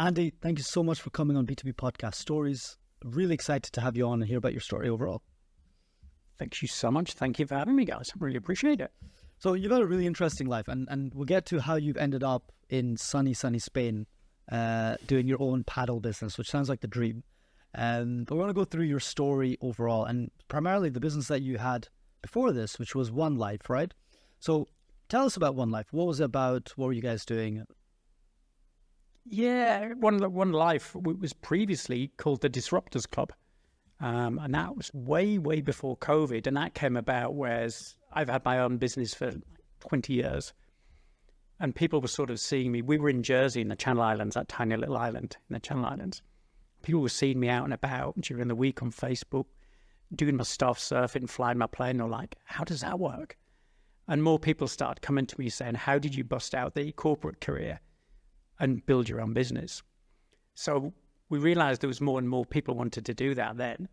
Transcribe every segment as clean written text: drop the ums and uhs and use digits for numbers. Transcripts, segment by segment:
Andy, thank you so much for coming on B2B Podcast Stories. Really excited to have you on and hear about your story overall. Thank you so much. Thank you for having me, guys. I really appreciate it. So you've had a really interesting life, and we'll get to how you've ended up in sunny Spain, doing your own paddle business, which sounds like the dream. But we want to go through your story overall, and primarily the business that you had before this, which was One Life, right? So tell us about One Life. What was it about? What were you guys doing? Yeah, One Life was previously called the Disruptors Club. And that was way before COVID. And that came about whereas I've had my own business for 20 years. And people were sort of seeing me. We were in Jersey in the Channel Islands, that tiny little island in the Channel Islands. People were seeing me out and about during the week on Facebook, doing my stuff, surfing, flying my plane. They're like, how does that work? And more people started coming to me saying, how did you bust out the corporate career and build your own business? So we realized there was more and more people wanted to do that then.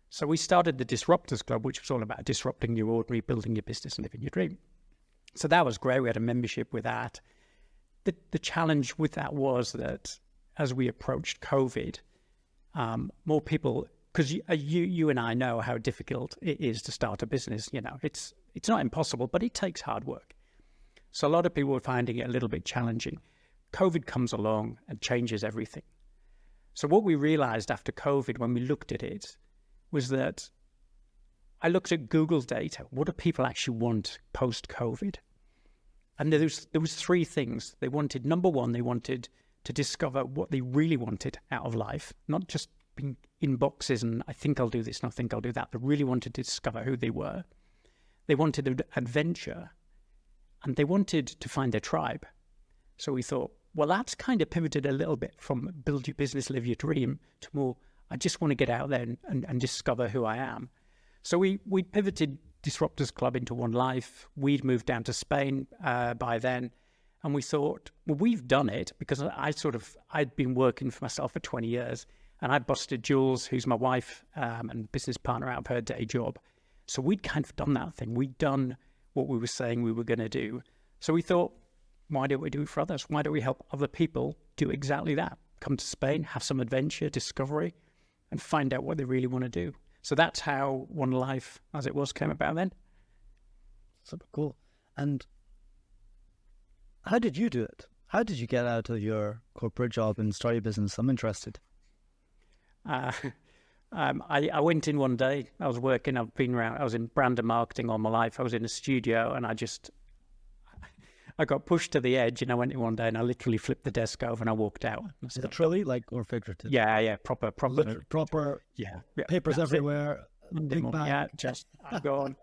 So we started the Disruptors Club, which was all about disrupting your ordinary, building your business and living your dream. So that was great. We had a membership with that. The challenge with that was that as we approached COVID, more people, because you and I know how difficult it is to start a business. You know, it's not impossible, but it takes hard work. So a lot of people were finding it a little bit challenging. COVID comes along and changes everything. So what we realized after COVID, when we looked at it, was that I looked at Google's data. What do people actually want post-COVID? And there was three things. They wanted, number one, they wanted to discover what they really wanted out of life, not just being in boxes and I think I'll do this and I think I'll do that. They really wanted to discover who they were. They wanted adventure and they wanted to find their tribe. So we thought, well, that's kind of pivoted a little bit from build your business, live your dream to more, I just want to get out there and discover who I am. So we pivoted Disruptors Club into One Life. We'd moved down to Spain by then. And we thought, well, we've done it because I'd been working for myself for 20 years and I busted Jules, who's my wife and business partner, out of her day job. So we'd kind of done that thing. We'd done what we were saying we were going to do. So we thought, why don't we do it for others? Why don't we help other people do exactly that? Come to Spain, have some adventure, discovery, and find out what they really want to do. So that's how One Life, as it was, came about then. Super cool. And how did you do it? How did you get out of your corporate job and start your business? I'm interested. I went in one day. I was working. I was in brand and marketing all my life. I was in a studio and I got pushed to the edge and I went in one day and I literally flipped the desk over and I walked out. Literally, or figurative? Yeah, proper. Proper. Yeah. Papers everywhere. Big bag. Yeah, just I'm gone.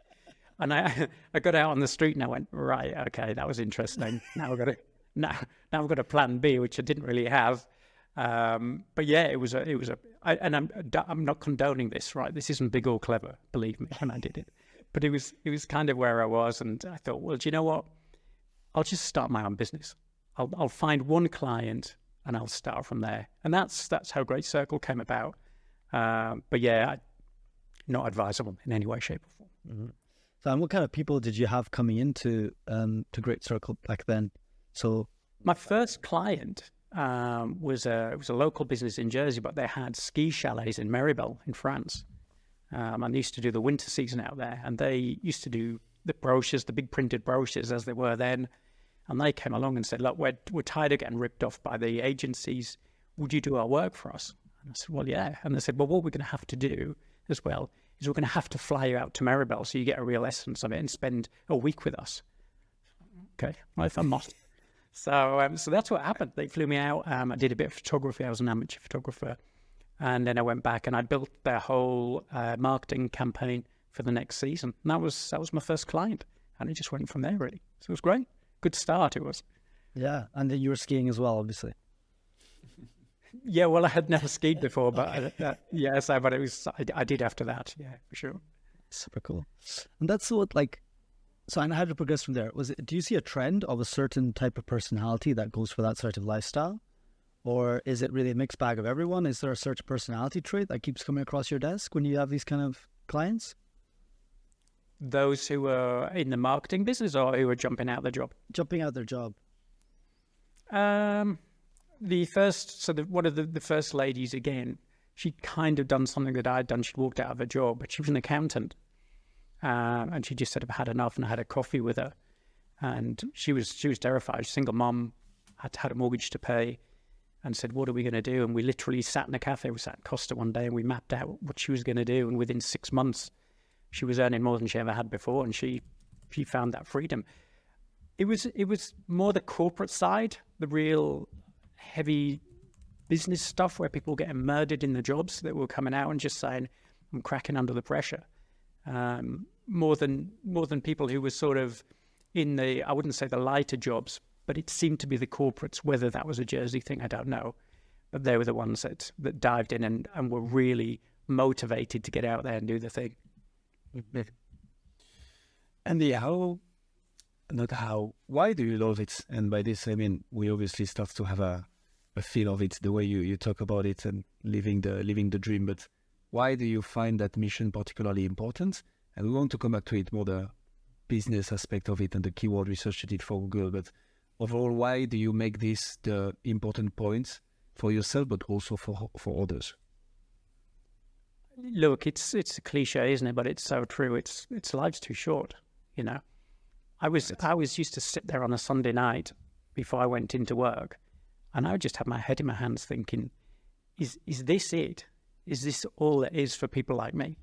And I got out on the street and I went, right, okay, that was interesting. Now we've got a plan B, which I didn't really have. But yeah, I'm not condoning this, right? This isn't big or clever, believe me, when I did it. But it was kind of where I was, and I thought, well, do you know what? I'll just start my own business. I'll find one client and I'll start from there. And that's how Great Circle came about. But yeah, not advisable in any way, shape, or form. Mm-hmm. So, and what kind of people did you have coming into to Great Circle back then? So, my first client was a local business in Jersey, but they had ski chalets in Maribel in France, and they used to do the winter season out there. And they used to do the brochures, the big printed brochures as they were then. And they came along and said, "Look, we're tired of getting ripped off by the agencies. Would you do our work for us?" And I said, "Well, yeah." And they said, "Well, what we're going to have to do as well is we're going to have to fly you out to Maribel so you get a real essence of it and spend a week with us." Okay, well, if I'm not. So that's what happened. They flew me out. I did a bit of photography. I was an amateur photographer. And then I went back and I built their whole marketing campaign for the next season. And that was my first client. And it just went from there, really. So it was great. Good start, it was. Yeah, and then you were skiing as well, obviously. Yeah, well, I had never skied before, but but it was. I did after that. Yeah, for sure. Super cool. And that's what So, and how did it progress from there? Do you see a trend of a certain type of personality that goes for that sort of lifestyle, or is it really a mixed bag of everyone? Is there a certain personality trait that keeps coming across your desk when you have these kind of clients? Those who are in the marketing business or who are jumping out their job? Jumping out their job. one of the first ladies, again, she'd kind of done something that I'd done. She'd walked out of her job, but she was an accountant. And she just sort of had enough, and I had a coffee with her. And she was terrified. Single mom, had a mortgage to pay, and said, what are we going to do? And we literally sat in a cafe. We sat in Costa one day and we mapped out what she was going to do. And within 6 months, she was earning more than she ever had before. And she found that freedom. It was more the corporate side, the real heavy business stuff where people were getting murdered in the jobs that were coming out and just saying, I'm cracking under the pressure. More than people who were sort of in the, I wouldn't say the lighter jobs, but it seemed to be the corporates, whether that was a Jersey thing, I don't know. But they were the ones that dived in and were really motivated to get out there and do the thing. And why do you love it? And by this, I mean, we obviously start to have a feel of it, the way you talk about it and living the dream. But why do you find that mission particularly important? And we want to come back to it more, the business aspect of it and the keyword research you did for Google. But overall, why do you make this the important point for yourself, but also for others? Look, it's a cliche, isn't it? But it's so true. It's life's too short, you know. I was used to sit there on a Sunday night before I went into work, and I would just have my head in my hands thinking, is this it? Is this all there is for people like me?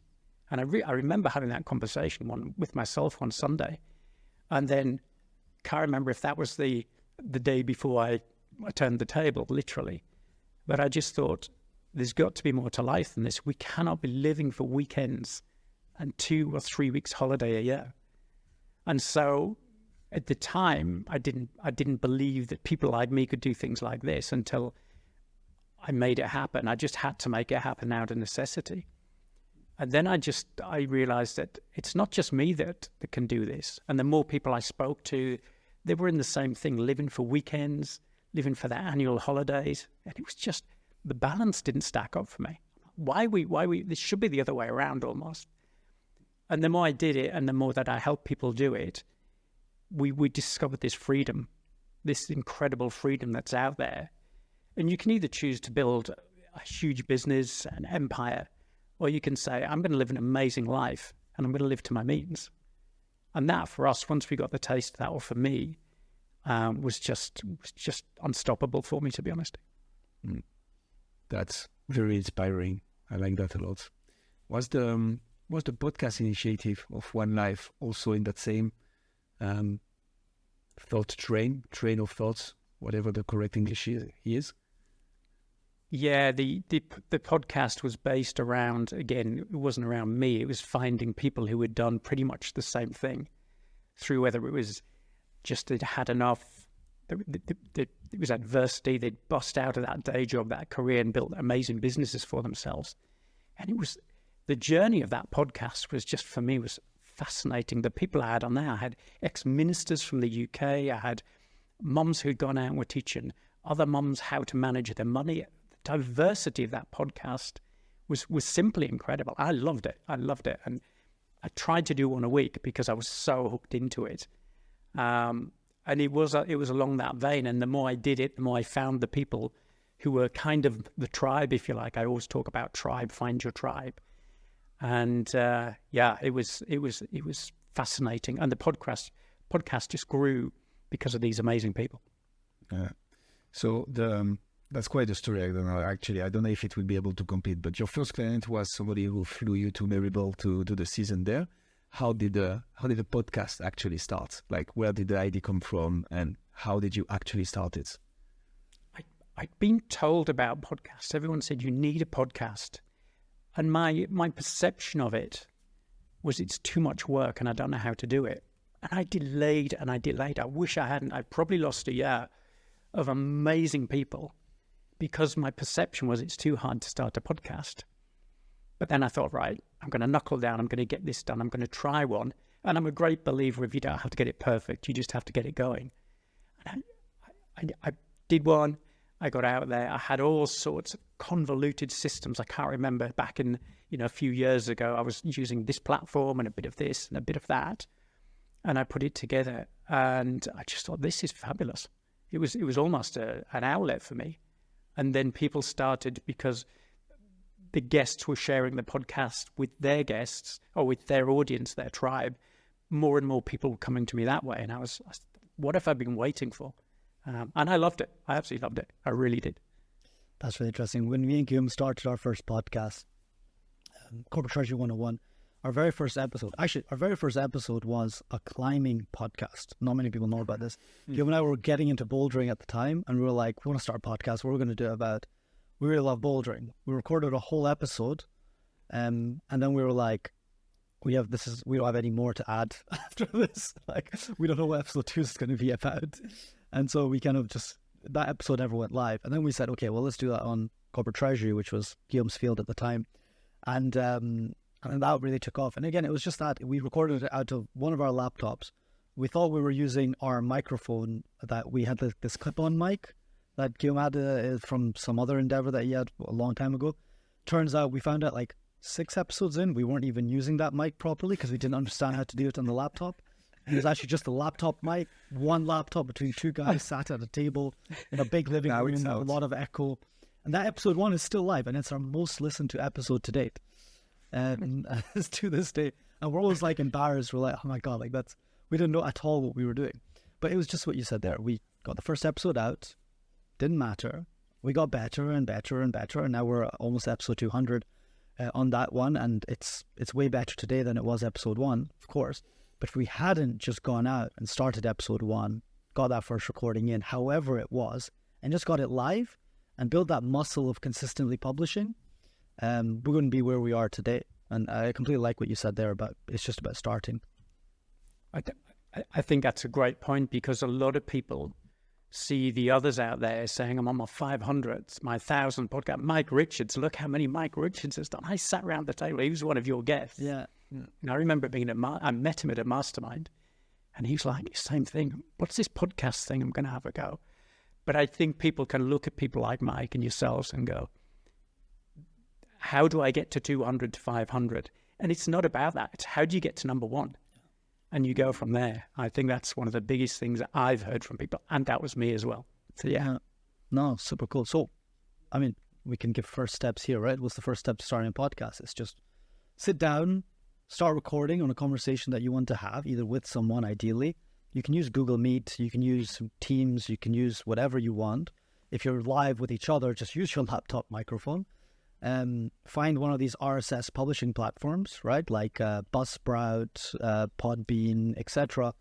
And I remember having that conversation with myself one Sunday, and then can't remember if that was the day before I turned the table, literally. But I just thought, there's got to be more to life than this. We cannot be living for weekends and 2 or 3 weeks holiday a year. And so at the time, I didn't believe that people like me could do things like this until I made it happen. I just had to make it happen out of necessity. And then I realized that it's not just me that can do this. And the more people I spoke to, they were in the same thing, living for weekends, living for their annual holidays. And it was just, the balance didn't stack up for me. Why this should be the other way around almost. And the more I did it and the more that I helped people do it, we discovered this freedom, this incredible freedom that's out there. And you can either choose to build a huge business, an empire, or you can say, I'm going to live an amazing life and I'm going to live to my means. And that for us, once we got the taste of that, or for me, was just unstoppable for me, to be honest. That's very inspiring. I like that a lot. Was the podcast initiative of One Life also in that same train of thoughts, whatever the correct English is? Yeah, the podcast was based around, again, it wasn't around me. It was finding people who had done pretty much the same thing, through whether it was just they'd had enough, it was adversity, they'd bust out of that day job, that career, and built amazing businesses for themselves. And it was, the journey of that podcast was just, for me, was fascinating. The people I had on there, I had ex-ministers from the UK, I had mums who'd gone out and were teaching other mums how to manage their money. The diversity of that podcast was simply incredible. I loved it. And I tried to do one a week because I was so hooked into it. And it was along that vein. And the more I did it, the more I found the people who were kind of the tribe, if you like. I always talk about tribe, find your tribe. And it was fascinating. And the podcast just grew because of these amazing people. So that's quite a story. I don't know. Actually, I don't know if it will be able to compete. But your first client was somebody who flew you to Maribel to do the season there. How did the podcast actually start? Like, where did the idea come from, and how did you actually start it? I'd been told about podcasts. Everyone said you need a podcast, and my perception of it was it's too much work, and I don't know how to do it. And I delayed and I delayed. I wish I hadn't. I probably lost a year of amazing people because my perception was it's too hard to start a podcast. But then I thought, right, I'm going to knuckle down. I'm going to get this done. I'm going to try one. And I'm a great believer if you don't have to get it perfect, you just have to get it going. And I did one. I got out there. I had all sorts of convoluted systems. I can't remember back in, a few years ago, I was using this platform and a bit of this and a bit of that. And I put it together and I just thought, this is fabulous. It was almost an outlet for me. And then people started, because the guests were sharing the podcast with their guests or with their audience, their tribe, more and more people were coming to me that way. And I was, what have I been waiting for? And I loved it. I absolutely loved it. I really did. That's really interesting. When me and Guillaume started our first podcast, Corporate Treasury 101, our very first episode was a climbing podcast. Not many people know about this. Guillaume and I were getting into bouldering at the time, and we were like, we want to start a podcast. What we're going to do about, we really love bouldering. We recorded a whole episode, and then we were like, we don't have any more to add after this. Like, we don't know what episode 2 is going to be about. And so we kind of that episode never went live. And then we said, okay, well, let's do that on Corporate Treasury, which was Guillaume's field at the time. And that really took off. And again, it was just that we recorded it out of one of our laptops. We thought we were using our microphone, that we had this clip-on mic that Guillaume had from some other endeavor that he had a long time ago. Turns out we found out like 6 episodes in, we weren't even using that mic properly because we didn't understand how to do it on the laptop. And it was actually just a laptop mic, one laptop between 2 guys sat at a table in a big living room with a lot of echo. And that episode 1 is still live, and it's our most listened to episode to date. To this day. And we're always like embarrassed. We're like, oh my God, we didn't know at all what we were doing. But it was just what you said there. We got the first episode out, didn't matter. We got better and better and better. And now we're almost episode 200 on that one. And it's way better today than it was episode 1, of course. But if we hadn't just gone out and started episode 1, got that first recording in, however it was, and just got it live and build that muscle of consistently publishing, we wouldn't be where we are today. And I completely like what you said there about it's just about starting. I think that's a great point, because a lot of people see the others out there saying, I'm on my 500th, my 1,000 podcast. Mike Richards, look how many Mike Richards has done. I sat around the table. He was one of your guests. Yeah. And I remember I met him at a mastermind, and he was like, same thing. What's this podcast thing? I'm going to have a go. But I think people can look at people like Mike and yourselves and go, how do I get to 200 to 500? And it's not about that. It's how do you get to number 1? And you go from there. I think that's one of the biggest things that I've heard from people. And that was me as well. So, yeah. No, super cool. So, I mean, we can give first steps here, right? What's the first step to starting a podcast? It's just sit down, start recording on a conversation that you want to have, either with someone, ideally. You can use Google Meet, you can use Teams, you can use whatever you want. If you're live with each other, just use your laptop microphone. Find one of these RSS publishing platforms, right? Like Buzzsprout, Podbean, etc.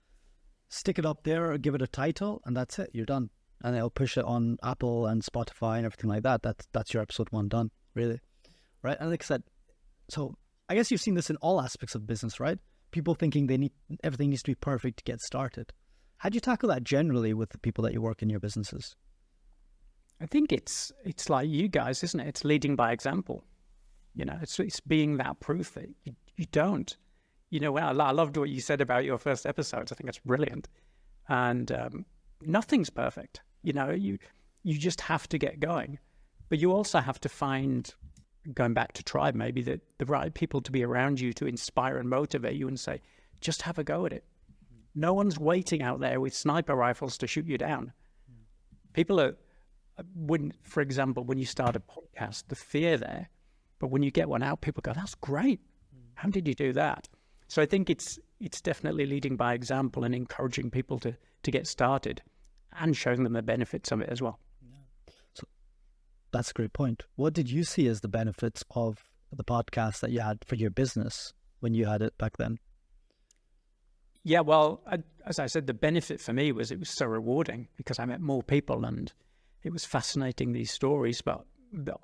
Stick it up there, give it a title, and that's it. You're done. And it'll push it on Apple and Spotify and everything like that. That's your episode 1 done, really. Right? And like I said, so I guess you've seen this in all aspects of business, right? People thinking everything needs to be perfect to get started. How do you tackle that generally with the people that you work in your businesses? I think it's like you guys, isn't it? It's leading by example. You know, it's being that proof that you don't. You know, well, I loved what you said about your first episodes. I think that's brilliant. And nothing's perfect. You know, you just have to get going. But you also have to find, going back to tribe, maybe the right people to be around you to inspire and motivate you and say, just have a go at it. No one's waiting out there with sniper rifles to shoot you down. People are, for example, when you start a podcast, the fear there, but when you get one out, people go, that's great. How did you do that? So I think it's definitely leading by example and encouraging people to get started and showing them the benefits of it as well. So that's a great point. What did you see as the benefits of the podcast that you had for your business when you had it back then? Yeah, well, as I said, the benefit for me was it was so rewarding because I met more people and it was fascinating, these stories. But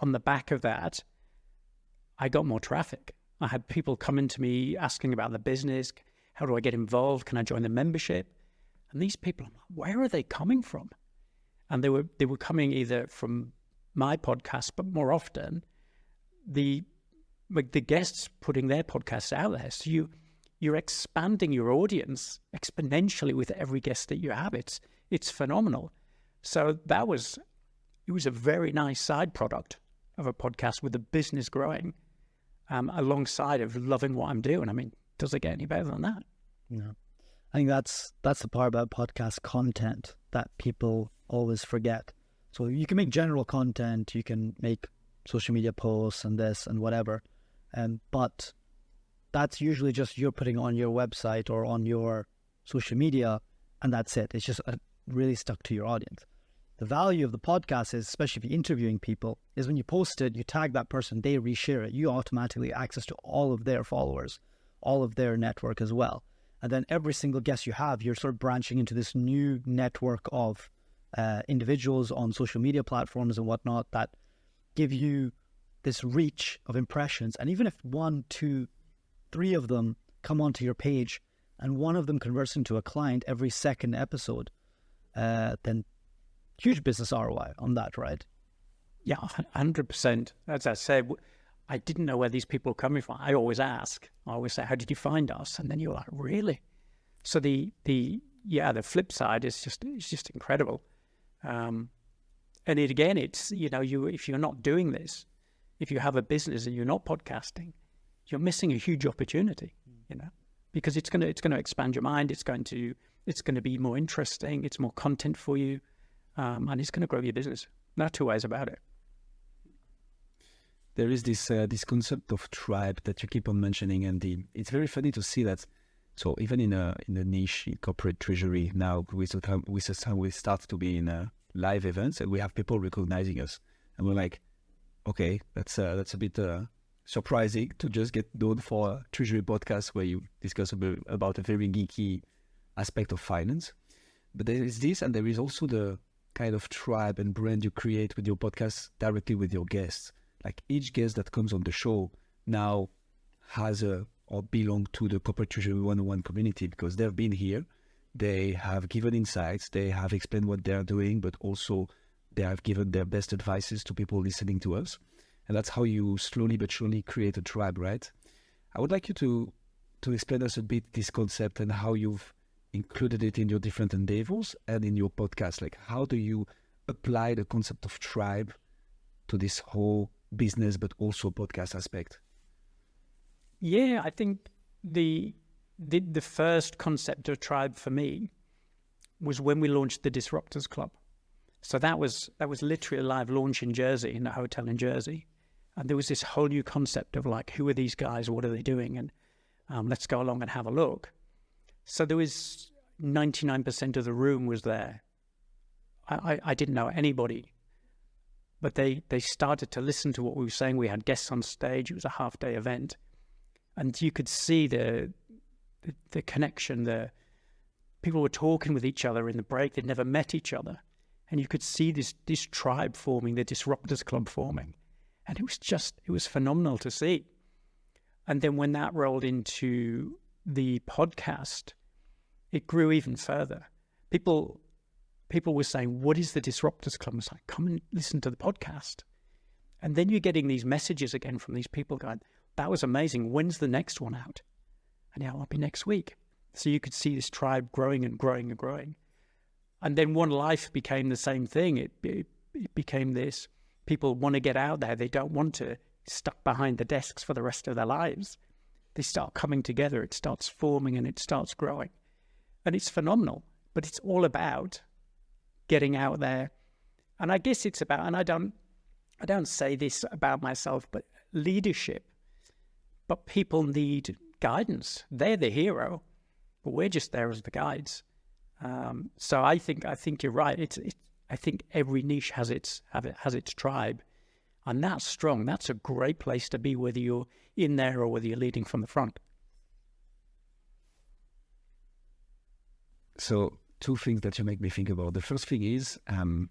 on the back of that, I got more traffic. I had people coming to me asking about the business. How do I get involved? Can I join the membership? And these people, I'm like, where are they coming from? And they were coming either from my podcast, but more often the guests putting their podcasts out there. So you're expanding your audience exponentially with every guest that you have. It's phenomenal. So it was a very nice side product of a podcast with the business growing alongside of loving what I'm doing. I mean, does it get any better than that? No. I think that's the part about podcast content that people always forget. So you can make general content, you can make social media posts and this and whatever, but that's usually just you're putting on your website or on your social media, and that's it. It's just really stuck to your audience. The value of the podcast is, especially if you're interviewing people, is when you post it, you tag that person, they reshare it, you automatically access to all of their followers, all of their network as well. And then every single guest you have, you're sort of branching into this new network of individuals on social media platforms and whatnot that give you this reach of impressions. And even if 1, 2, 3 of them come onto your page and one of them converts into a client every second episode, then huge business ROI on that, right? Yeah, 100%. As I said, I didn't know where these people are coming from. I always ask. I always say, how did you find us? And then you're like, really? So the flip side is just incredible. And it's, if you're not doing this, if you have a business and you're not podcasting, you're missing a huge opportunity, because it's going to expand your mind. It's going to be more interesting. It's more content for you. And it's going to grow your business. There are two ways about it. There is this concept of tribe that you keep on mentioning, and it's very funny to see that. So even in a niche in corporate treasury now, we start to be in live events, and we have people recognizing us, and we're like, okay, that's a bit surprising to just get known for a treasury podcast where you discuss about a very geeky aspect of finance. But there is this, and there is also the kind of tribe and brand you create with your podcast directly with your guests. Like each guest that comes on the show now has or belong to the Corporate Treasury 101 community because they've been here, they have given insights, they have explained what they're doing, but also they have given their best advices to people listening to us. And that's how you slowly but surely create a tribe, right? I would like you to explain us a bit this concept and how you've included it in your different endeavors and in your podcast. Like, how do you apply the concept of tribe to this whole business, but also podcast aspect? Yeah, I think the first concept of tribe for me was when we launched the Disruptors Club. So that was literally a live launch in Jersey, in a hotel in Jersey. And there was this whole new concept of like, who are these guys? What are they doing? And let's go along and have a look. So there was 99% of the room was there. I didn't know anybody, but they started to listen to what we were saying. We had guests on stage. It was a half-day event. And you could see the connection. The people were talking with each other in the break. They'd never met each other. And you could see this tribe forming, the Disruptors Club forming. And it was phenomenal to see. And then when that rolled into the podcast, it grew even further. People were saying, what is the Disruptors Club? I was like, come and listen to the podcast. And then you're getting these messages again from these people going, that was amazing. When's the next one out? And yeah, it'll be next week. So you could see this tribe growing and growing and growing. And then One Life became the same thing. It became this. People want to get out there. They don't want to stuck behind the desks for the rest of their lives. They start coming together. It starts forming and it starts growing. And it's phenomenal. But it's all about getting out there. And I guess it's about, and I don't say this about myself, but leadership. But people need guidance. They're the hero, but we're just there as the guides. So I think you're right. I think every niche has its tribe, and that's strong. That's a great place to be, whether you're in there or whether you're leading from the front. So two things that you make me think about. The first thing is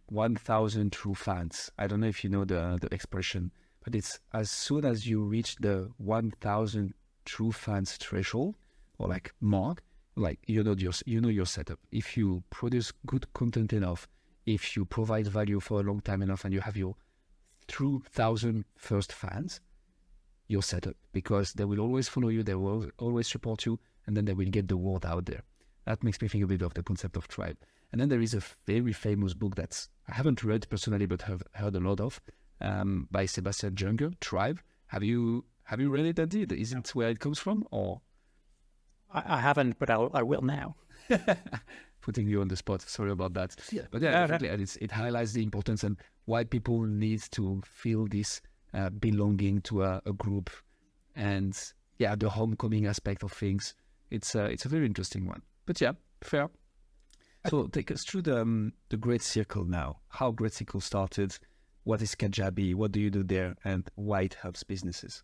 1,000 true fans. I don't know if you know the expression, but it's as soon as you reach the 1,000 true fans threshold or like mark, like you know your setup. If you produce good content enough, if you provide value for a long time enough, and you have your true 1,000 first fans, you're set up, because they will always follow you, they will always support you, and then they will get the word out there. That makes me think a bit of the concept of tribe. And then there is a very famous book that I haven't read personally, but have heard a lot of, by Sebastian Junger, Tribe. Have you read it, Andy? Is it where it comes from, or? I haven't, but I will now. putting you on the spot. Sorry about that. Yeah. But yeah, definitely, and it highlights the importance and why people need to feel this belonging to a group, and the homecoming aspect of things. It's a very interesting one. But yeah, fair. So take us through the Great Circle now. How Great Circle started, what is Kajabi, what do you do there, and why it helps businesses?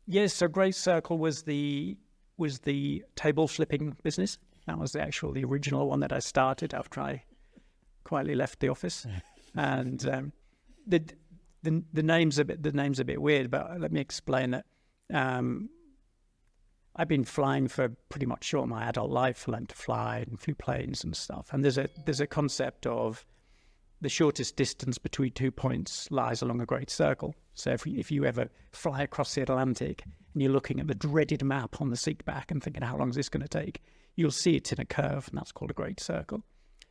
Yes, so Great Circle was the table flipping business. That was the original one that I started after I quietly left the office. And the name's a bit weird, but let me explain that. I've been flying for pretty much all my adult life, learned to fly and flew planes and stuff. And there's a concept of the shortest distance between 2 points lies along a great circle. So if you ever fly across the Atlantic and you're looking at the dreaded map on the seat back and thinking, how long is this going to take? You'll see it's in a curve, and that's called a great circle.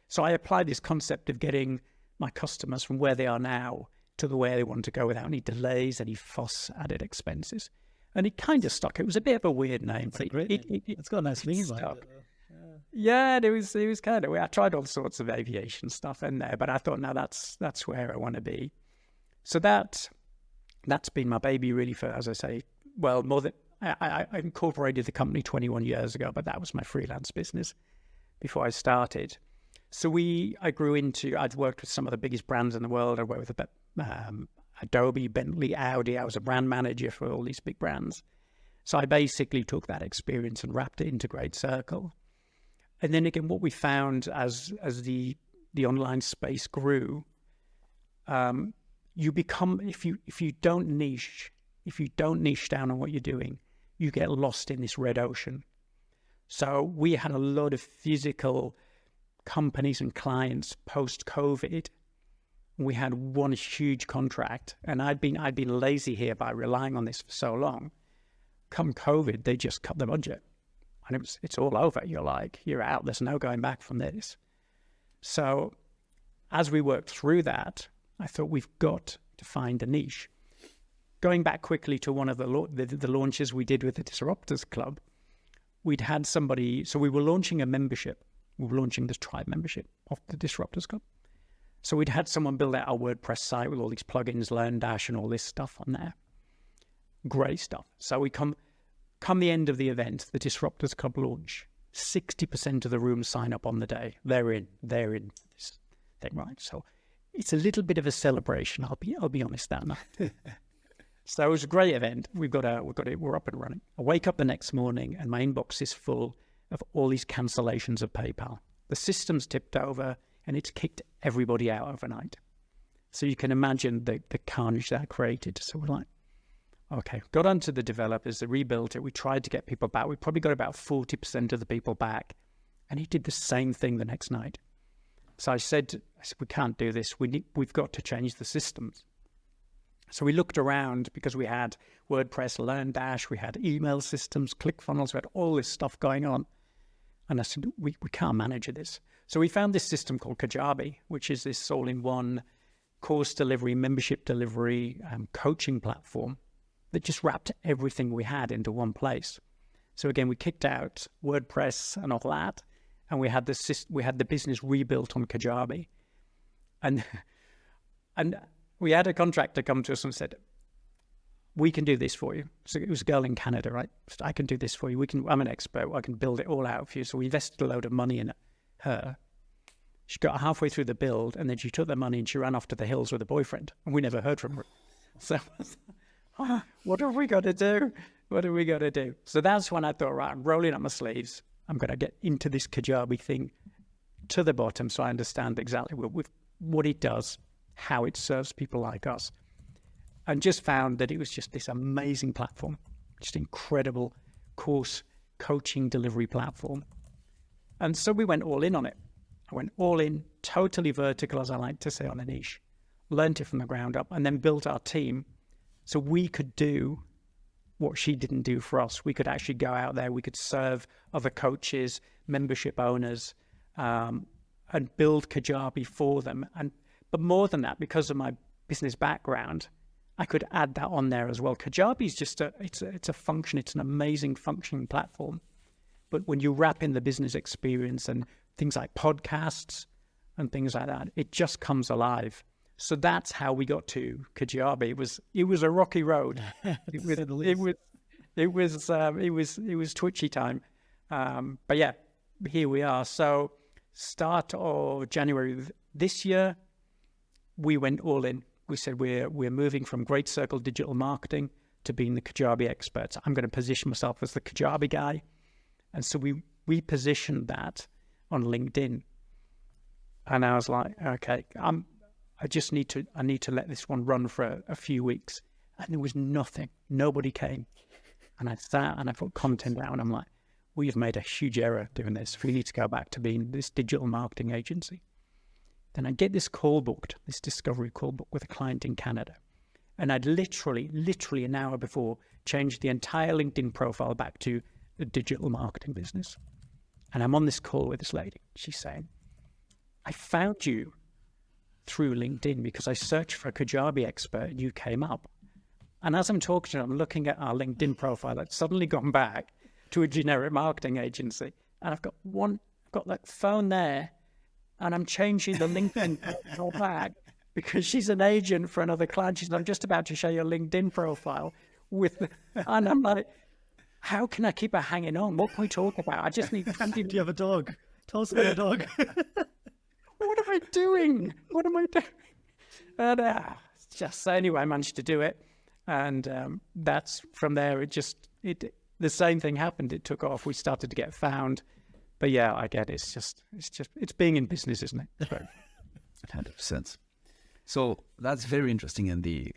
So I apply this concept of getting my customers from where they are now to the way they want to go without any delays, any fuss, added expenses. And it kind of stuck. It was a bit of a weird name. It's a great name. It's got a nice meaning behind it. Yeah, it was kind of. I tried all sorts of aviation stuff in there, but I thought, no, that's where I want to be. So that's been my baby really for, as I say, well, more than I incorporated the company 21 years ago, but that was my freelance business before I started. So I'd worked with some of the biggest brands in the world. I worked with Adobe, Bentley, Audi. I was a brand manager for all these big brands. So I basically took that experience and wrapped it into Great Circle. And then again, what we found as the online space grew, you become, if you don't niche down on what you're doing, you get lost in this red ocean. So we had a lot of physical companies and clients post-COVID. We had one huge contract, and I'd been lazy here by relying on this for so long. Come COVID, they just cut the budget, and it's all over. You're out. There's no going back from this. So as we worked through that, I thought we've got to find a niche. Going back quickly to one of the launches we did with the Disruptors Club, we'd had somebody. So we were launching a membership. We were launching this tribe membership of the Disruptors Club. So we'd had someone build out our WordPress site with all these plugins, LearnDash, and all this stuff on there. Great stuff. So we come the end of the event, the Disruptors Club launch, 60% of the rooms sign up on the day. They're in this thing, right? So it's a little bit of a celebration. I'll be honest that night. So it was a great event. We're up and running. I wake up the next morning and my inbox is full of all these cancellations of PayPal. The system's tipped over and it's kicked everybody out overnight. So you can imagine the carnage that created. So we're like, okay, got onto the developers, they rebuilt it. We tried to get people back. We probably got about 40% of the people back. And he did the same thing the next night. So I said, we can't do this. We've got to change the systems. So we looked around because we had WordPress, LearnDash, we had email systems, ClickFunnels, we had all this stuff going on. And I said, we can't manage this. So we found this system called Kajabi, which is this all-in-one course delivery, membership delivery, coaching platform that just wrapped everything we had into one place. So again, we kicked out WordPress and all that, and we had the business rebuilt on Kajabi. And we had a contractor come to us and said, we can do this for you. So it was a girl in Canada, right? So I can do this for you. I'm an expert. I can build it all out for you. So we invested a load of money in her. She got halfway through the build and then she took the money and she ran off to the hills with a boyfriend. And we never heard from her. So what have we got to do? What have we got to do? So that's when I thought, right, I'm rolling up my sleeves. I'm going to get into this Kajabi thing to the bottom so I understand exactly what it does, how it serves people like us. And just found that it was just this amazing platform, just incredible course coaching delivery platform. And so we went all in on it. I went all in, totally vertical, as I like to say, on a niche, learned it from the ground up, and then built our team so we could do what she didn't do for us. We could actually go out there, we could serve other coaches, membership owners, and build Kajabi for them. But more than that, because of my business background, I could add that on there as well. Kajabi is just it's a function. It's an amazing functioning platform. But when you wrap in the business experience and things like podcasts and things like that. It just comes alive. So that's how we got to Kajabi. It was a rocky road. It was twitchy time. But yeah, here we are. So start of January this year, we went all in. We said we're moving from Great Circle Digital Marketing to being the Kajabi experts. I'm going to position myself as the Kajabi guy. And so we repositioned that on LinkedIn. And I was like, okay, I need to let this one run for a few weeks. And there was nothing. Nobody came. And I sat and I put content out and I'm like, we have made a huge error doing this. We need to go back to being this digital marketing agency. Then I get this call booked, this discovery call booked with a client in Canada. And I'd literally an hour before changed the entire LinkedIn profile back to the digital marketing business. And I'm on this call with this lady. She's saying, I found you through LinkedIn because I searched for a Kajabi expert and you came up. And as I'm talking to her, I'm looking at our LinkedIn profile that's suddenly gone back to a generic marketing agency. And I've got that phone there and I'm changing the LinkedIn profile back because she's an agent for another client. She's like, I'm just about to share your LinkedIn profile and I'm like, how can I keep her hanging on? What can we talk about? I just need 20 Do you have a dog? Tell us about your dog. What am I doing? What am I doing? And just so anyway, I managed to do it. And that's from there, the same thing happened. It took off. We started to get found. But yeah, I get it. It's being in business, isn't it? So. 100%. So that's very interesting, Andy.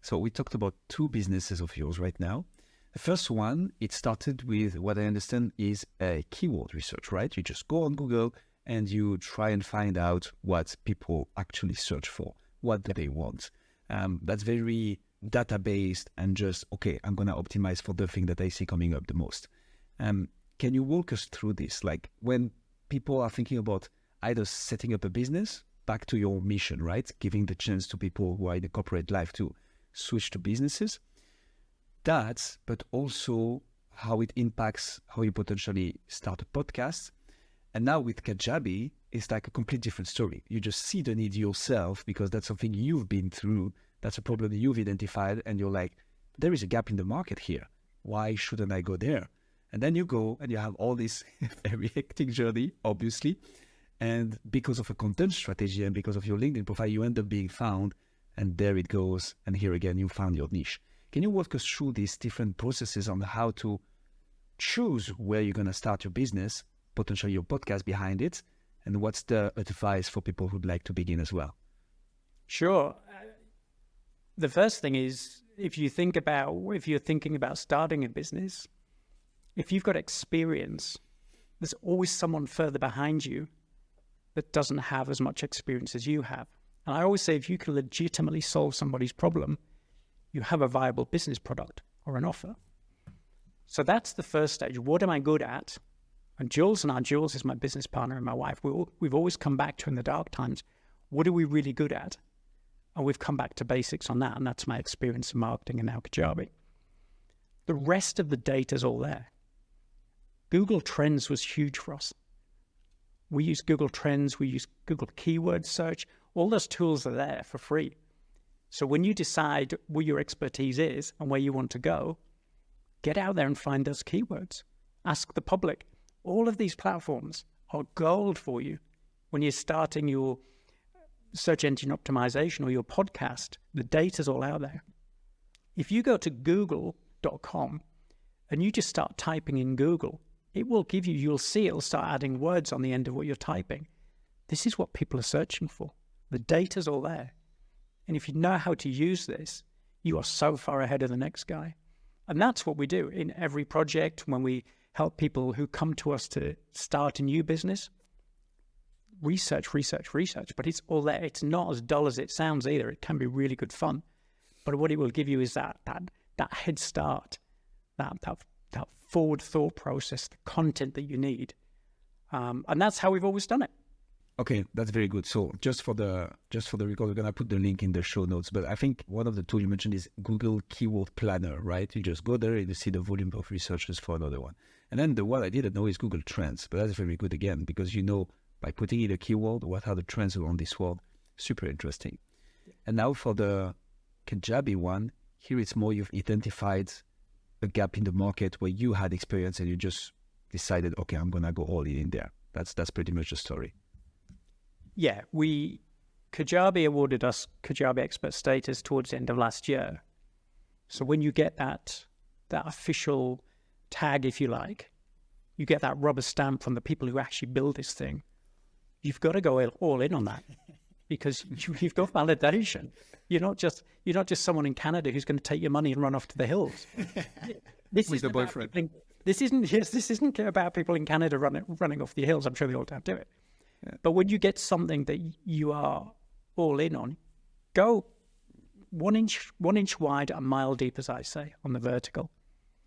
So we talked about two businesses of yours right now. The first one, it started with what I understand is a keyword research, right? You just go on Google and you try and find out what people actually search for, what do they want. That's very data-based and just, okay, I'm going to optimize for the thing that I see coming up the most. Can you walk us through this? Like when people are thinking about either setting up a business, back to your mission, right? Giving the chance to people who are in the corporate life to switch to businesses. But also how it impacts how you potentially start a podcast. And now with Kajabi, it's like a complete different story. You just see the need yourself because that's something you've been through. That's a problem you've identified. And you're like, there is a gap in the market here. Why shouldn't I go there? And then you go and you have all this very hectic journey, obviously. And because of a content strategy and because of your LinkedIn profile, you end up being found. And there it goes. And here again, you found your niche. Can you walk us through these different processes on how to choose where you're going to start your business, potentially your podcast behind it, and what's the advice for people who'd like to begin as well? Sure. The first thing is, if you're thinking about starting a business, if you've got experience, there's always someone further behind you that doesn't have as much experience as you have. And I always say, if you can legitimately solve somebody's problem, you have a viable business product or an offer. So that's the first stage. What am I good at? And Jules is my business partner and my wife. We've always come back to in the dark times, what are we really good at? And we've come back to basics on that. And that's my experience in marketing and now Kajabi. The rest of the data's all there. Google Trends was huge for us. We use Google Trends. We use Google Keyword Search. All those tools are there for free. So when you decide where your expertise is and where you want to go, get out there and find those keywords. Ask the public. All of these platforms are gold for you when you're starting your search engine optimization or your podcast. The data's all out there. If you go to google.com and you just start typing in Google, you'll see it'll start adding words on the end of what you're typing. This is what people are searching for. The data's all there. And if you know how to use this, you are so far ahead of the next guy. And that's what we do in every project when we help people who come to us to start a new business. Research. But it's all there. It's not as dull as it sounds either. It can be really good fun. But what it will give you is that head start, that forward thought process, the content that you need. And that's how we've always done it. Okay, that's very good. So just for the record, we're gonna put the link in the show notes. But I think one of the tools you mentioned is Google Keyword Planner, right? You just go there and you see the volume of researches for another one. And then the one I didn't know is Google Trends, but that's very good again, because you know by putting in a keyword, what are the trends around this word? Super interesting. And now for the Kajabi one, here it's more you've identified a gap in the market where you had experience and you just decided, okay, I'm gonna go all in there. That's pretty much the story. Yeah, Kajabi awarded us Kajabi expert status towards the end of last year. So when you get that official tag, if you like, you get that rubber stamp from the people who actually build this thing. You've got to go all in on that because you've got validation. You're not just someone in Canada who's going to take your money and run off to the hills. This With the boyfriend. This isn't about people in Canada running off the hills. I'm sure they all do it. Yeah. But when you get something that you are all in on, go 1 inch wide, a mile deep, as I say, on the vertical.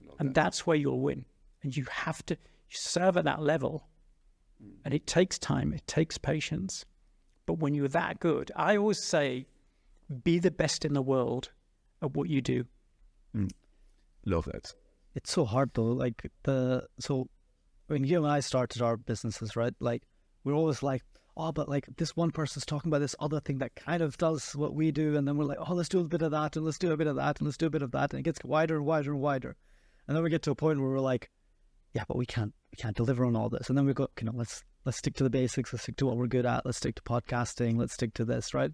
Okay. And that's where you'll win. And you have to serve at that level. And it takes time, it takes patience. But when you're that good, I always say, be the best in the world at what you do. Love that. It's so hard though. So when you and I started our businesses, right? Like, we're always like, oh, but like this one person's talking about this other thing that kind of does what we do. And then we're like, oh, let's do a bit of that and let's do a bit of that and let's do a bit of that. And it gets wider and wider and wider. And then we get to a point where we're like, yeah, but we can't deliver on all this. And then we go, you know, let's stick to the basics. Let's stick to what we're good at. Let's stick to podcasting. Let's stick to this, right?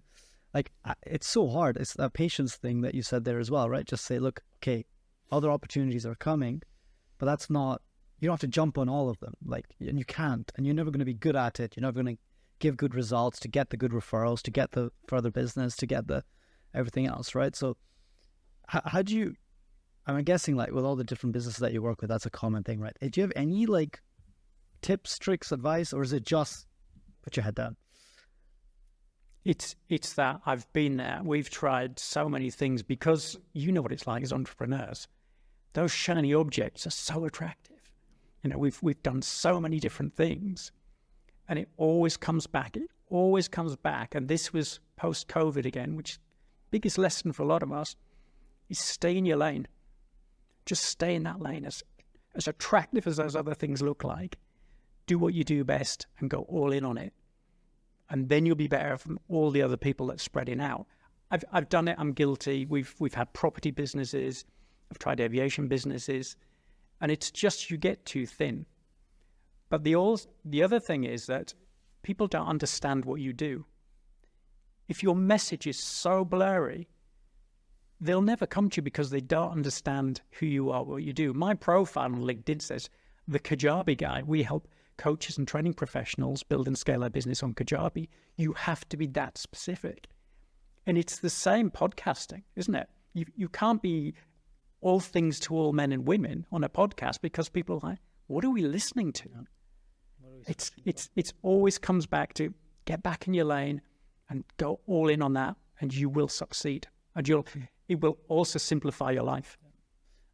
Like, it's so hard. It's that patience thing that you said there as well, right? Just say, look, okay, other opportunities are coming, but that's not, you don't have to jump on all of them. Like, and you can't, and you're never going to be good at it. You're never going to give good results to get the good referrals, to get the further business, to get the everything else, right? So how do you, I'm guessing like with all the different businesses that you work with, that's a common thing, right? Do you have any like tips, tricks, advice, or is it just put your head down? It's that I've been there. We've tried so many things because you know what it's like as entrepreneurs. Those shiny objects are so attractive. You know, we've done so many different things, and it always comes back. It always comes back. And this was post-COVID again, which biggest lesson for a lot of us is stay in your lane. Just stay in that lane. As attractive as those other things look like, do what you do best and go all in on it. And then you'll be better from all the other people that's spreading out. I've done it. I'm guilty. We've had property businesses. I've tried aviation businesses. And it's just you get too thin. But the other thing is that people don't understand what you do. If your message is so blurry, they'll never come to you because they don't understand who you are, what you do. My profile on LinkedIn says, the Kajabi guy. We help coaches and training professionals build and scale their business on Kajabi. You have to be that specific. And it's the same podcasting, isn't it? You can't be all things to all men and women on a podcast because people are like, what are we listening to? It's always comes back to get back in your lane and go all in on that, and you will succeed. And it will also simplify your life.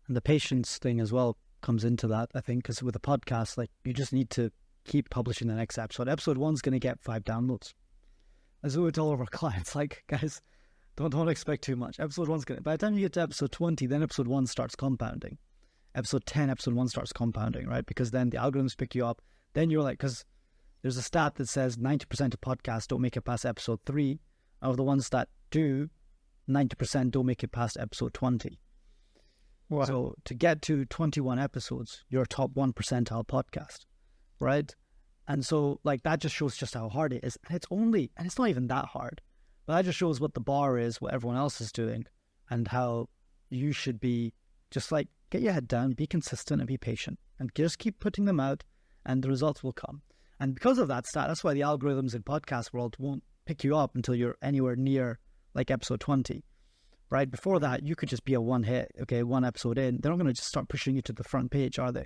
And the patience thing as well comes into that, I think, because with a podcast, like, you just need to keep publishing the next episode. Episode 1's going to get 5 downloads. As we would tell all of our clients, like, guys, don't expect too much. Episode 1's going to, by the time you get to episode 20, then episode 1 starts compounding. Episode 10, episode 1 starts compounding, right? Because then the algorithms pick you up. Then you're like, because there's a stat that says 90% of podcasts don't make it past episode 3. Out of the ones that do, 90% don't make it past episode 20. Wow. So to get to 21 episodes, you're a top 1 percentile podcast, right? And so, like, that just shows just how hard it is. And it's not even that hard, but that just shows what the bar is, what everyone else is doing, and how you should be just like, get your head down, be consistent and be patient, and just keep putting them out, and the results will come. And because of that stat, that's why the algorithms in podcast world won't pick you up until you're anywhere near like episode 20, right? Before that, you could just be a one hit, okay, 1 episode in. They're not going to just start pushing you to the front page, are they?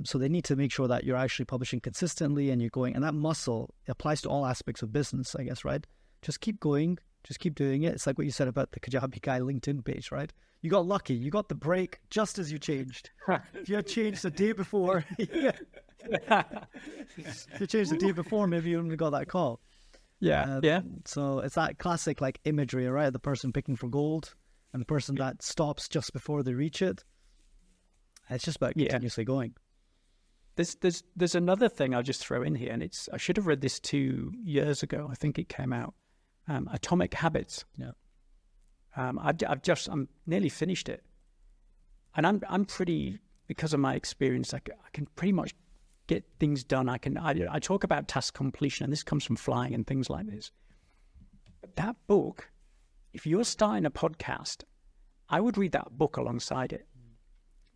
So they need to make sure that you're actually publishing consistently and you're going, and that muscle applies to all aspects of business, I guess, right? Just keep going, just keep doing it. It's like what you said about the Kajabi guy LinkedIn page, right? You got lucky. You got the break just as you changed. If you had changed the day before, If you changed the day before, maybe you wouldn't have got that call. Yeah. So it's that classic like imagery, right? The person picking for gold and the person that stops just before they reach it. It's just about continuously going. There's another thing I'll just throw in here, and I should have read this 2 years ago. I think it came out. Atomic Habits. Yeah. I'm nearly finished it, and I'm pretty, because of my experience, I can pretty much get things done. I talk about task completion, and this comes from flying and things like this. But that book, if you're starting a podcast, I would read that book alongside it,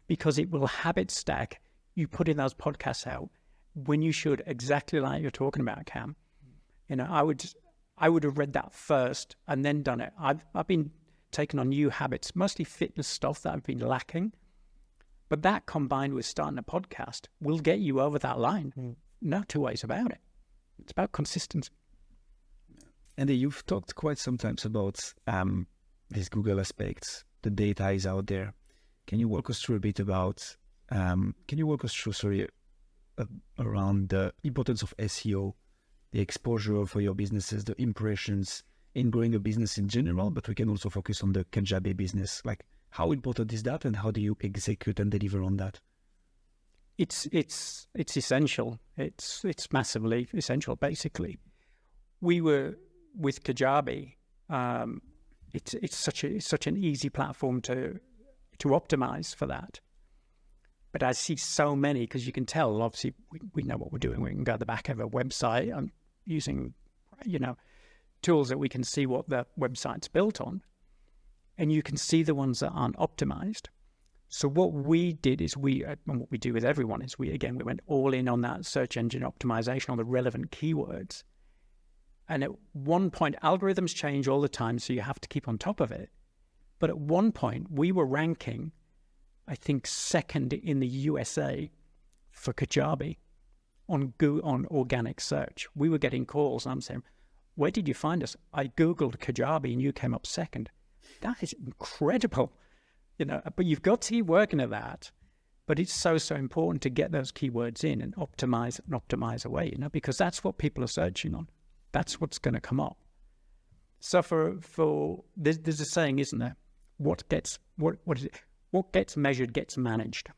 because it will habit stack. You put in those podcasts out when you should, exactly like you're talking about, Cam. You know, I would have read that first and then done it. I've been taking on new habits, mostly fitness stuff that I've been lacking. But that combined with starting a podcast will get you over that line. No two ways about it. It's about consistency. Andy, you've talked quite sometimes about these Google aspects. The data is out there. Can you walk us through a bit about, around the importance of SEO, the exposure for your businesses, the impressions in growing a business in general, but we can also focus on the Kajabi business. Like, how important is that, and how do you execute and deliver on that? It's essential. It's massively essential. Basically, we were with Kajabi. It's such an easy platform to optimize for that. But I see so many, because you can tell. Obviously, we know what we're doing. We can go to the back of a website. I'm using, tools that we can see what the website's built on, and you can see the ones that aren't optimized. So what we did is and what we do with everyone is we went all in on that search engine optimization, on the relevant keywords. And at one point, algorithms change all the time, so you have to keep on top of it. But at one point, we were ranking, I think, second in the USA for Kajabi on organic search. We were getting calls, and I'm saying, where did you find us? I Googled Kajabi and you came up second. That is incredible, but you've got to keep working at that. But it's so important to get those keywords in and optimize away, because that's what people are searching on. That's what's going to come up. So there's a saying, isn't there? What gets measured gets managed.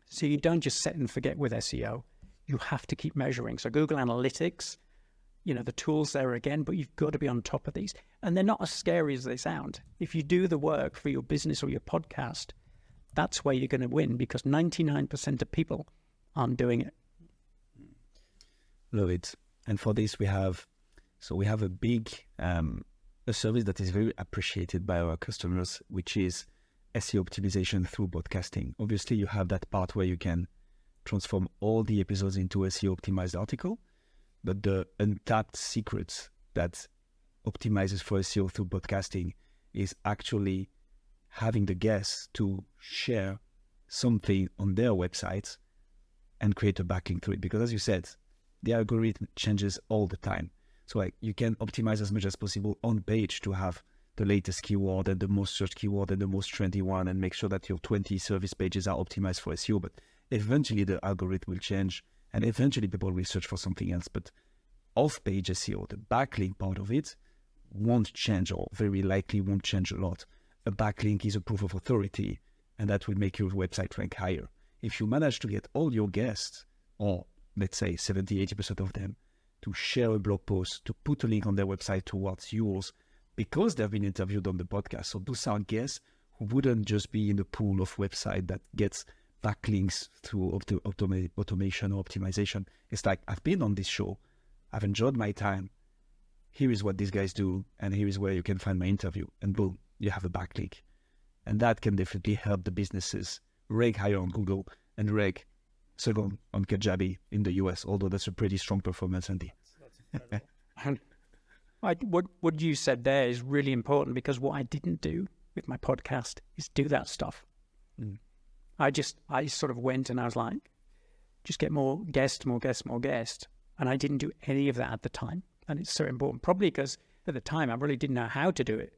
So you don't just set and forget with SEO. You have to keep measuring. So Google Analytics, the tools there again, but you've got to be on top of these. And they're not as scary as they sound. If you do the work for your business or your podcast, that's where you're going to win, because 99% of people aren't doing it. Love it. And for this, we have a big a service that is very appreciated by our customers, which is SEO optimization through podcasting. Obviously, you have that part where you can transform all the episodes into a SEO optimized article, but the untapped secret that optimizes for SEO through podcasting is actually having the guests to share something on their website and create a backlink to it. Because as you said, the algorithm changes all the time. So you can optimize as much as possible on page to have the latest keyword and the most searched keyword and the most trendy one, and make sure that your 20 service pages are optimized for SEO. But eventually the algorithm will change, and eventually people will search for something else. But off-page SEO, the backlink part of it, won't change, or very likely won't change a lot. A backlink is a proof of authority, and that will make your website rank higher. If you manage to get all your guests, or let's say 70-80% of them, to share a blog post, to put a link on their website towards yours, because they've been interviewed on the podcast. So those are guests who wouldn't just be in the pool of website that gets backlinks through automation or optimization. It's like, I've been on this show, I've enjoyed my time, here is what these guys do, and here is where you can find my interview, and boom, you have a backlink. And that can definitely help the businesses rank higher on Google and rank second on Kajabi in the US, although that's a pretty strong performance, Andy. What you said there is really important, because what I didn't do with my podcast is do that stuff. I sort of went and I was like, just get more guests. And I didn't do any of that at the time. And it's so important, probably because at the time I really didn't know how to do it.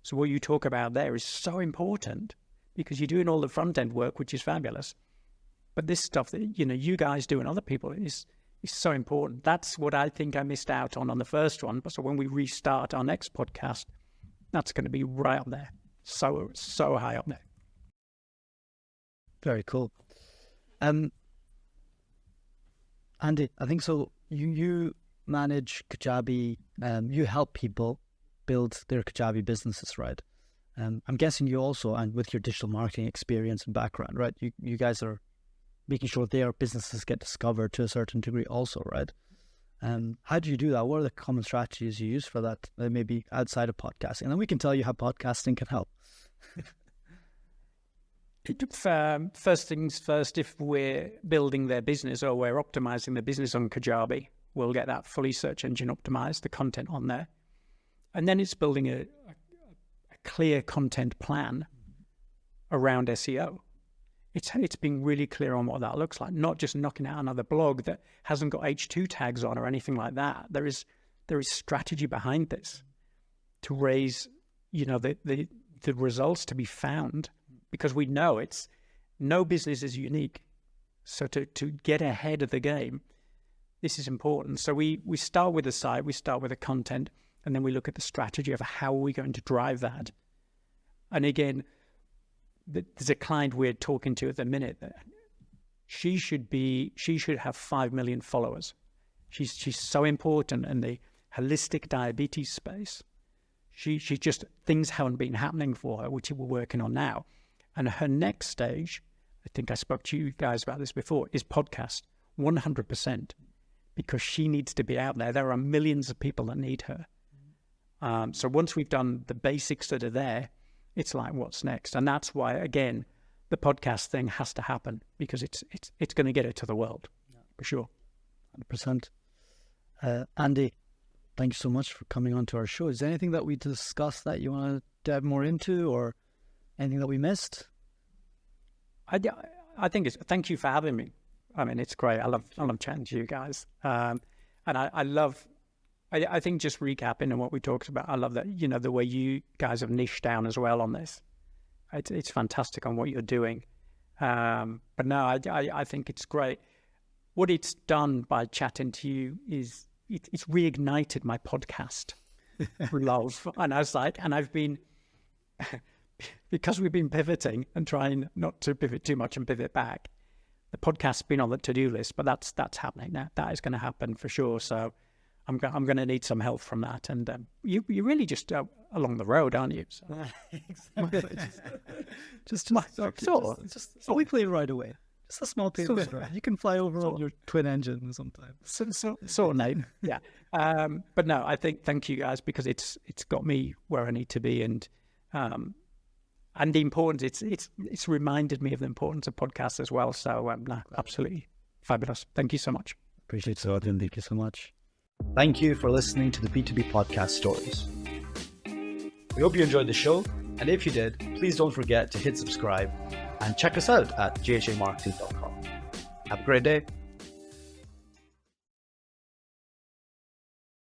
So what you talk about there is so important, because you're doing all the front end work, which is fabulous. But this stuff that, you guys do and other people is so important. That's what I think I missed out on the first one. But so when we restart our next podcast, that's going to be right up there. So high up there. Very cool. Andy, I think so. You manage Kajabi. You help people build their Kajabi businesses, right? I'm guessing you also, and with your digital marketing experience and background, right? You guys are making sure their businesses get discovered to a certain degree also, right? How do you do that? What are the common strategies you use for that, maybe outside of podcasting? And then we can tell you how podcasting can help. First things first, if we're building their business or we're optimizing the business on Kajabi, we'll get that fully search engine optimized, the content on there. And then it's building a clear content plan around SEO. It's being really clear on what that looks like, not just knocking out another blog that hasn't got H2 tags on or anything like that. There is strategy behind this to raise, the results to be found, because we know no business is unique. So to get ahead of the game, this is important. So we start with the site, we start with the content, and then we look at the strategy of how are we going to drive that. And again, there's a client we're talking to at the minute that she should have 5 million followers. She's so important in the holistic diabetes space. She just, things haven't been happening for her, which we're working on now. And her next stage, I think I spoke to you guys about this before, is podcast, 100%, because she needs to be out there. There are millions of people that need her. So once we've done the basics that are there, it's like, what's next? And that's why, again, the podcast thing has to happen, because it's going to get it to the world, for sure. 100%. Andy, thank you so much for coming on to our show. Is there anything that we discussed that you want to dive more into, or anything that we missed? I think thank you for having me. I mean, it's great. I love chatting to you guys. And I think just recapping on what we talked about, I love that, the way you guys have niched down as well on this. It's fantastic on what you're doing. But no, I think it's great. What it's done by chatting to you is it's reignited my podcast love. And I was like, and I've been, because we've been pivoting and trying not to pivot too much and pivot back, the podcast's been on the to-do list, but that's happening now. That is going to happen for sure. So I'm going to need some help from that. And you're really just along the road, aren't you? So. Exactly. just we play right away. Just a small piece of right. You can fly over on your twin engine sometime. Sort of name, yeah. But no, I think thank you guys, because it's got me where I need to be, and the importance. It's reminded me of the importance of podcasts as well. So no, absolutely fabulous. Thank you so much. Appreciate it, and thank you so much. Thank you for listening to the B2B Podcast Stories. We hope you enjoyed the show, and if you did, please don't forget to hit subscribe and check us out at ghamarketing.com. Have a great day.